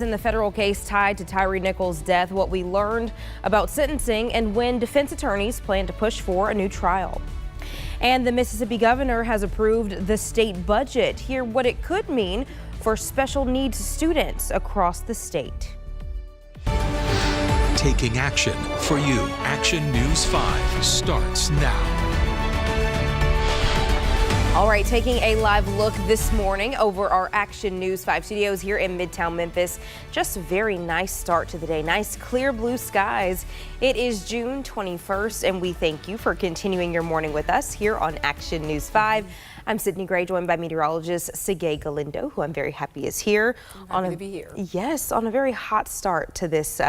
In the federal case tied to Tyree Nichols' death, what we learned about sentencing and when defense attorneys plan to push for a new trial. And the Mississippi governor has approved the state budget. Hear what it could mean for special needs students across the state. Taking action for you. Action News 5 starts now. All right, taking a live look this morning over our Action News 5 studios here in Midtown Memphis. Just a very nice start to the day. Nice clear blue skies. It is June 21st, and we thank you for continuing your morning with us here on Action News 5. I'm Sydney Gray, joined by meteorologist Sigay Galindo, who I'm very happy is here. Happy to be here. Yes, on a very hot start to this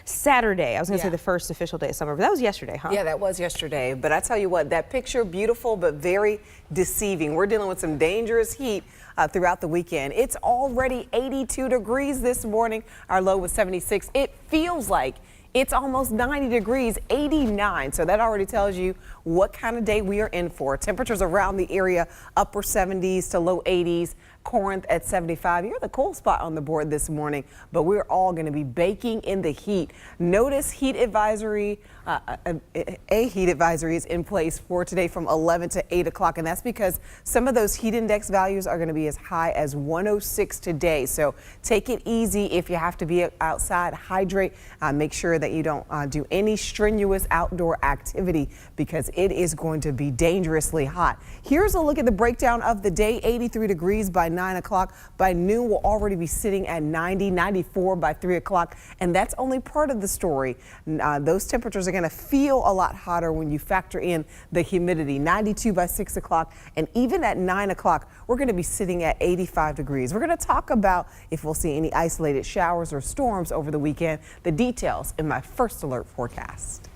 Saturday. I was going to say the first official day of summer, but that was yesterday, huh? Yeah, that was yesterday. But I tell you what, that picture, beautiful but very deceiving. We're dealing with some dangerous heat throughout the weekend. It's already 82 degrees this morning. Our low was 76. It feels like it's almost 90 degrees, 89. So that already tells you what kind of day we are in for. Temperatures around the area, upper 70s to low 80s. Corinth at 75. You're the cold spot on the board this morning, but we're all going to be baking in the heat. Notice heat advisory, a heat advisory is in place for today from 11 to 8 o'clock, and that's because some of those heat index values are going to be as high as 106 today. So take it easy if you have to be outside. Hydrate. Make sure that you don't do any strenuous outdoor activity because it is going to be dangerously hot. Here's a look at the breakdown of the day. 83 degrees by 9 o'clock. By noon, we'll already be sitting at 90, 94 by 3 o'clock. And that's only part of the story. Those temperatures are going to feel a lot hotter when you factor in the humidity. 92 by 6 o'clock. And even at 9 o'clock, we're going to be sitting at 85 degrees. We're going to talk about if we'll see any isolated showers or storms over the weekend. The details in my first alert forecast.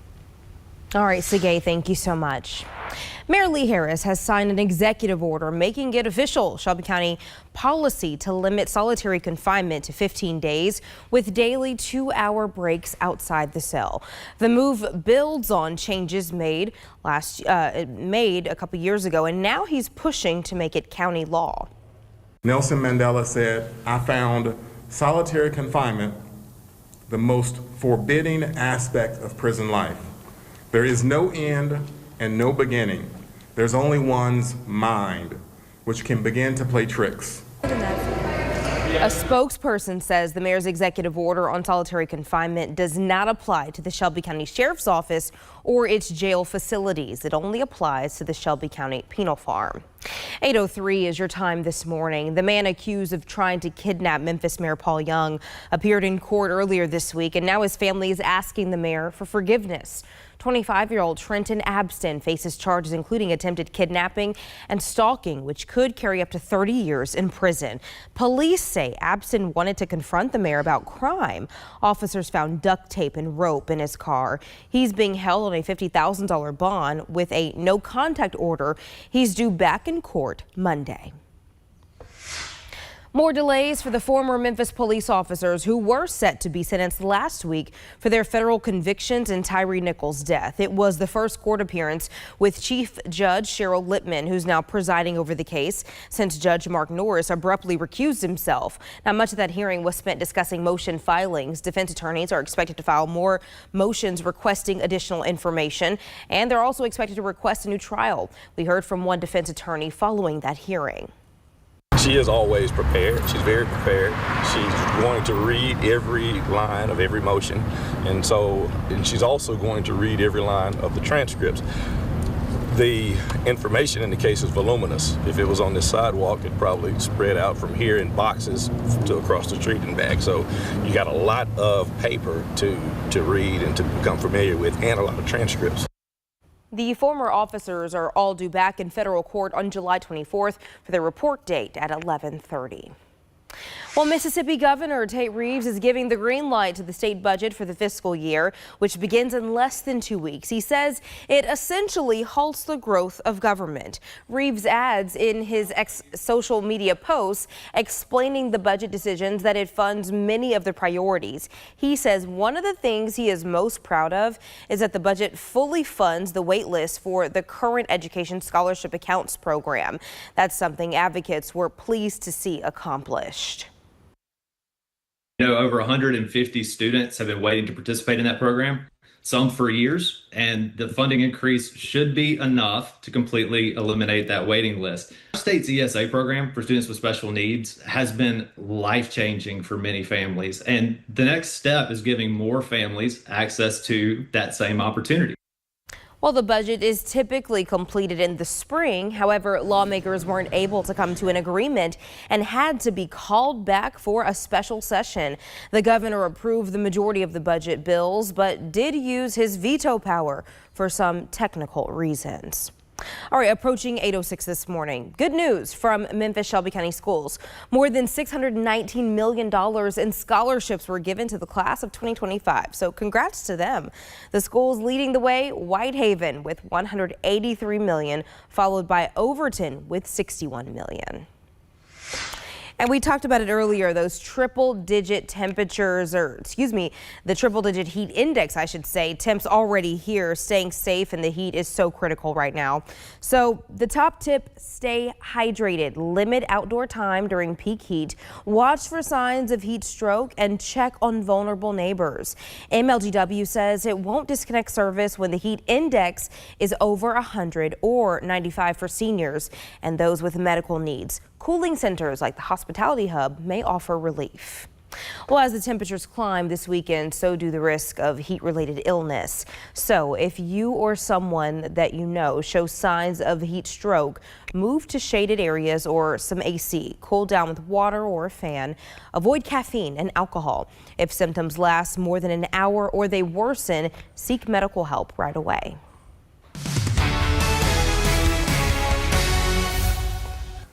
All right, Sigay, thank you so much. Mayor Lee Harris has signed an executive order making it official Shelby County policy to limit solitary confinement to 15 days with daily 2-hour breaks outside the cell. The move builds on changes made a couple years ago, and now he's pushing to make it county law. Nelson Mandela said, "I found solitary confinement the most forbidding aspect of prison life. There is no end and no beginning. There's only one's mind, which can begin to play tricks." A spokesperson says the mayor's executive order on solitary confinement does not apply to the Shelby County Sheriff's Office or its jail facilities. It only applies to the Shelby County Penal Farm. 8:03 is your time this morning. The man accused of trying to kidnap Memphis Mayor Paul Young appeared in court earlier this week, and now his family is asking the mayor for forgiveness. 25-year-old Trenton Abston faces charges including attempted kidnapping and stalking, which could carry up to 30 years in prison. Police say Abston wanted to confront the mayor about crime. Officers found duct tape and rope in his car. He's being held on a $50,000 bond with a no contact order. He's due back in court Monday. More delays for the former Memphis police officers who were set to be sentenced last week for their federal convictions in Tyree Nichols' death. It was the first court appearance with Chief Judge Cheryl Lippman, who's now presiding over the case since Judge Mark Norris abruptly recused himself. Now, much of that hearing was spent discussing motion filings. Defense attorneys are expected to file more motions requesting additional information, and they're also expected to request a new trial. We heard from one defense attorney following that hearing. She is always prepared. She's very prepared. She's going to read every line of every motion, and she's also going to read every line of the transcripts. The information in the case is voluminous. If it was on this sidewalk, it'd probably spread out from here in boxes to across the street and back. So you got a lot of paper to read and to become familiar with, and a lot of transcripts. The former officers are all due back in federal court on July 24th for their report date at 11:30. Well, Mississippi Governor Tate Reeves is giving the green light to the state budget for the fiscal year, which begins in less than 2 weeks. He says it essentially halts the growth of government. Reeves adds in his social media posts explaining the budget decisions that it funds many of the priorities. He says one of the things he is most proud of is that the budget fully funds the wait list for the current Education Scholarship Accounts program. That's something advocates were pleased to see accomplished. Over 150 students have been waiting to participate in that program, some for years, and the funding increase should be enough to completely eliminate that waiting list. Our state's ESA program for students with special needs has been life-changing for many families, and the next step is giving more families access to that same opportunity. Well, the budget is typically completed in the spring. However, lawmakers weren't able to come to an agreement and had to be called back for a special session. The governor approved the majority of the budget bills, but did use his veto power for some technical reasons. All right, approaching 8:06 this morning. Good news from Memphis Shelby County Schools. More than $619 million in scholarships were given to the class of 2025. So congrats to them. The schools leading the way, Whitehaven with $183 million, followed by Overton with $61 million. And we talked about it earlier, those triple-digit temperatures, the triple-digit heat index, I should say. Temps already here. Staying safe in the heat is so critical right now. So the top tip, stay hydrated. Limit outdoor time during peak heat. Watch for signs of heat stroke and check on vulnerable neighbors. MLGW says it won't disconnect service when the heat index is over 100 or 95 for seniors and those with medical needs. Cooling centers like the Hospitality Hub may offer relief. Well, as the temperatures climb this weekend, so do the risk of heat-related illness. So if you or someone that you know shows signs of heat stroke, move to shaded areas or some AC. Cool down with water or a fan. Avoid caffeine and alcohol. If symptoms last more than an hour or they worsen, seek medical help right away.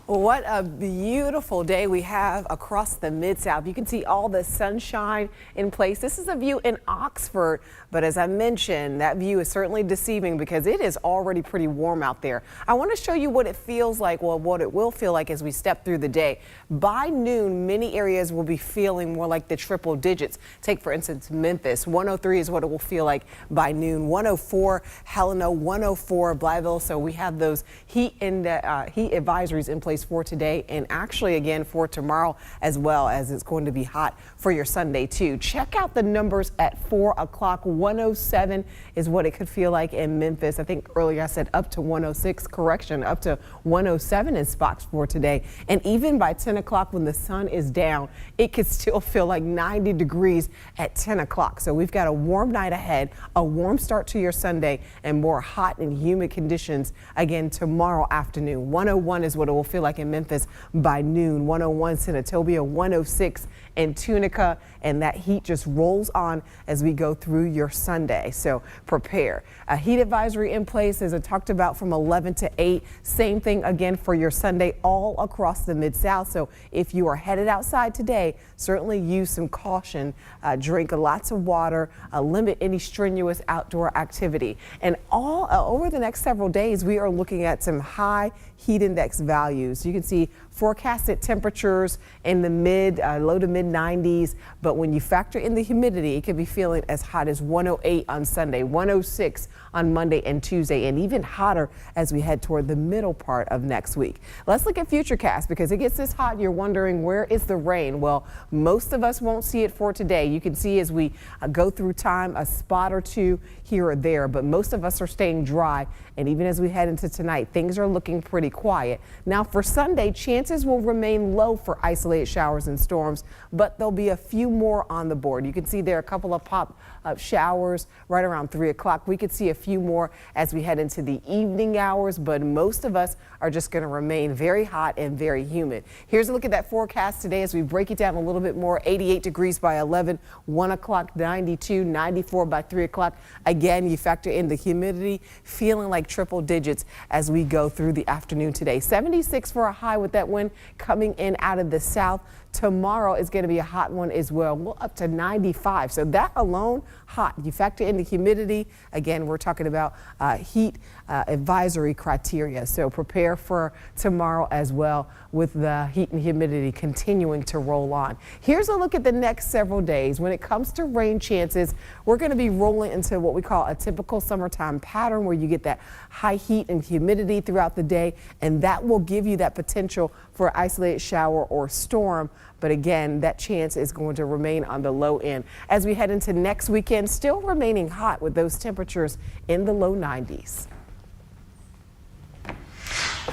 What a beautiful day we have across the Mid-South. You can see all the sunshine in place. This is a view in Oxford, but as I mentioned, that view is certainly deceiving because it is already pretty warm out there. I want to show you what it feels like, well, what it will feel like as we step through the day. By noon, many areas will be feeling more like the triple digits. Take, for instance, Memphis. 103 is what it will feel like by noon. 104, Helena, 104, Blytheville. So we have those heat advisories in place for today and actually again for tomorrow as well, as it's going to be hot for your Sunday too. Check out the numbers at 4 o'clock. 107 is what it could feel like in Memphis. I think earlier I said up to 106, correction, up to 107 in spots for today. And even by 10 o'clock when the sun is down, it could still feel like 90 degrees at 10 o'clock. So we've got a warm night ahead, a warm start to your Sunday, and more hot and humid conditions again tomorrow afternoon. 101 is what it will feel like in Memphis by noon. 101 Senatobia, 106 in Tunica, and that heat just rolls on as we go through your Sunday. So prepare. A heat advisory in place, as I talked about, from 11 to 8. Same thing again for your Sunday all across the Mid-South. So if you are headed outside today, certainly use some caution. Drink lots of water. Limit any strenuous outdoor activity. And all over the next several days, we are looking at some high heat index values. You can see forecasted temperatures in the low to mid 90s, but when you factor in the humidity, it could be feeling as hot as 108 on Sunday, 106 on Monday and Tuesday, and even hotter as we head toward the middle part of next week. Let's look at Futurecast because it gets this hot. You're wondering, where is the rain? Well, most of us won't see it for today. You can see as we go through time a spot or two here or there, but most of us are staying dry. And even as we head into tonight, things are looking pretty quiet. Now for Sunday, chances will remain low for isolated showers and storms, but there'll be a few more on the board. You can see there are a couple of pop-up showers right around 3 o'clock. We could see a few more as we head into the evening hours, but most of us are just going to remain very hot and very humid. Here's a look at that forecast today as we break it down a little bit more. 88 degrees by 11, 1 o'clock, 92, 94 by 3 o'clock. Again, you factor in the humidity, feeling like triple digits as we go through the afternoon today. 76 for a high with that wind coming in out of the south. Tomorrow is going to be a hot one as well. Well, up to 95. So that alone, hot. You factor in the humidity. Again, we're talking about heat advisory criteria. So prepare for tomorrow as well with the heat and humidity continuing to roll on. Here's a look at the next several days. When it comes to rain chances, we're going to be rolling into what we call a typical summertime pattern where you get that high heat and humidity throughout the day, and that will give you that potential for an isolated shower or storm but again, that chance is going to remain on the low end. As we head into next weekend, still remaining hot with those temperatures in the low 90s.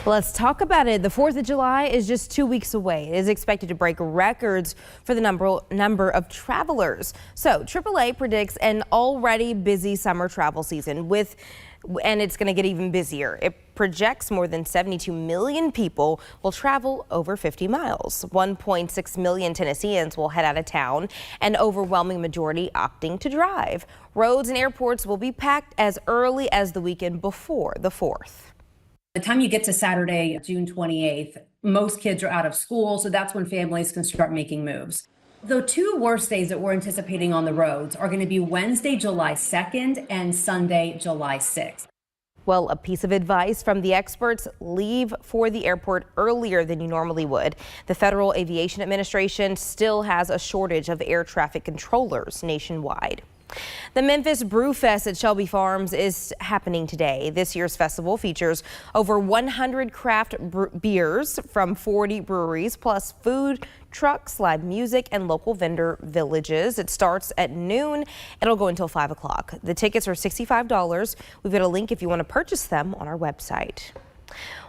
Let's talk about it. The 4th of July is just 2 weeks away. It is expected to break records for the number of travelers. So AAA predicts an already busy summer travel season and it's going to get even busier. It projects more than 72 million people will travel over 50 miles. 1.6 million Tennesseans will head out of town, an overwhelming majority opting to drive. Roads and airports will be packed as early as the weekend before the 4th. By the time you get to Saturday, June 28th, most kids are out of school, so that's when families can start making moves. The two worst days that we're anticipating on the roads are going to be Wednesday, July 2nd and Sunday, July 6th. Well, a piece of advice from the experts: leave for the airport earlier than you normally would. The Federal Aviation Administration still has a shortage of air traffic controllers nationwide. The Memphis Brew Fest at Shelby Farms is happening today. This year's festival features over 100 craft beers from 40 breweries, plus food trucks, live music, and local vendor villages. It starts at noon. It'll go until 5 o'clock. The tickets are $65. We've got a link if you want to purchase them on our website.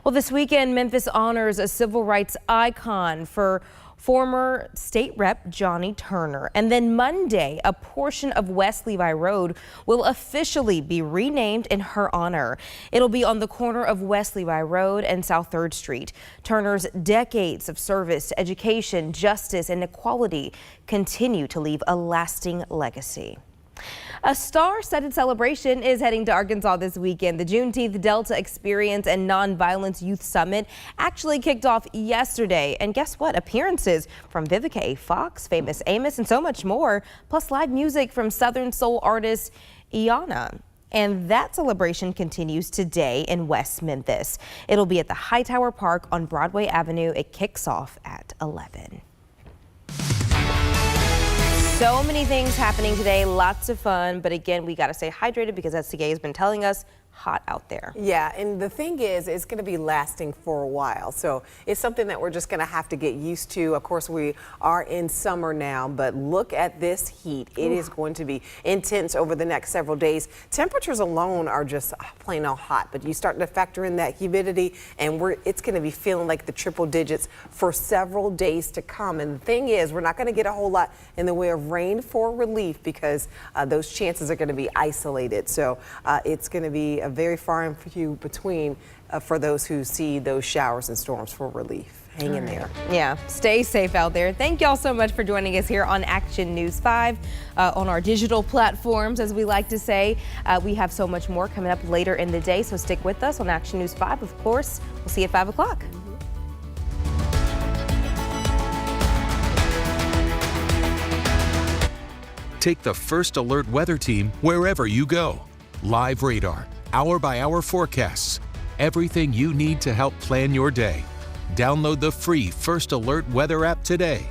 Well, this weekend, Memphis honors a civil rights icon for former state rep Johnny Turner. And then Monday, a portion of West Levi Road will officially be renamed in her honor. It'll be on the corner of West Levi Road and South 3rd Street. Turner's decades of service to education, justice, and equality continue to leave a lasting legacy. A star-studded celebration is heading to Arkansas this weekend. The Juneteenth Delta Experience and Nonviolence Youth Summit actually kicked off yesterday. And guess what? Appearances from Vivica A. Fox, Famous Amos, and so much more, plus live music from Southern soul artist Iana. And that celebration continues today in West Memphis. It'll be at the Hightower Park on Broadway Avenue. It kicks off at 11. So many things happening today, lots of fun, but again, we got to stay hydrated because SCA has been telling us hot out there. Yeah, and the thing is, it's going to be lasting for a while. So it's something that we're just going to have to get used to. Of course, we are in summer now, but look at this heat. It is going to be intense over the next several days. Temperatures alone are just plain old hot, but you start to factor in that humidity, and it's going to be feeling like the triple digits for several days to come. And the thing is, we're not going to get a whole lot in the way of rain for relief because those chances are going to be isolated. So it's going to be a very far and few between for those who see those showers and storms for relief. Hang in there. Yeah, stay safe out there. Thank y'all so much for joining us here on Action News 5 on our digital platforms, as we like to say. We have so much more coming up later in the day, so stick with us on Action News 5. Of course, we'll see you at 5 o'clock. Take the First Alert Weather Team wherever you go. Live radar, hour-by-hour forecasts, everything you need to help plan your day. Download the free First Alert Weather app today.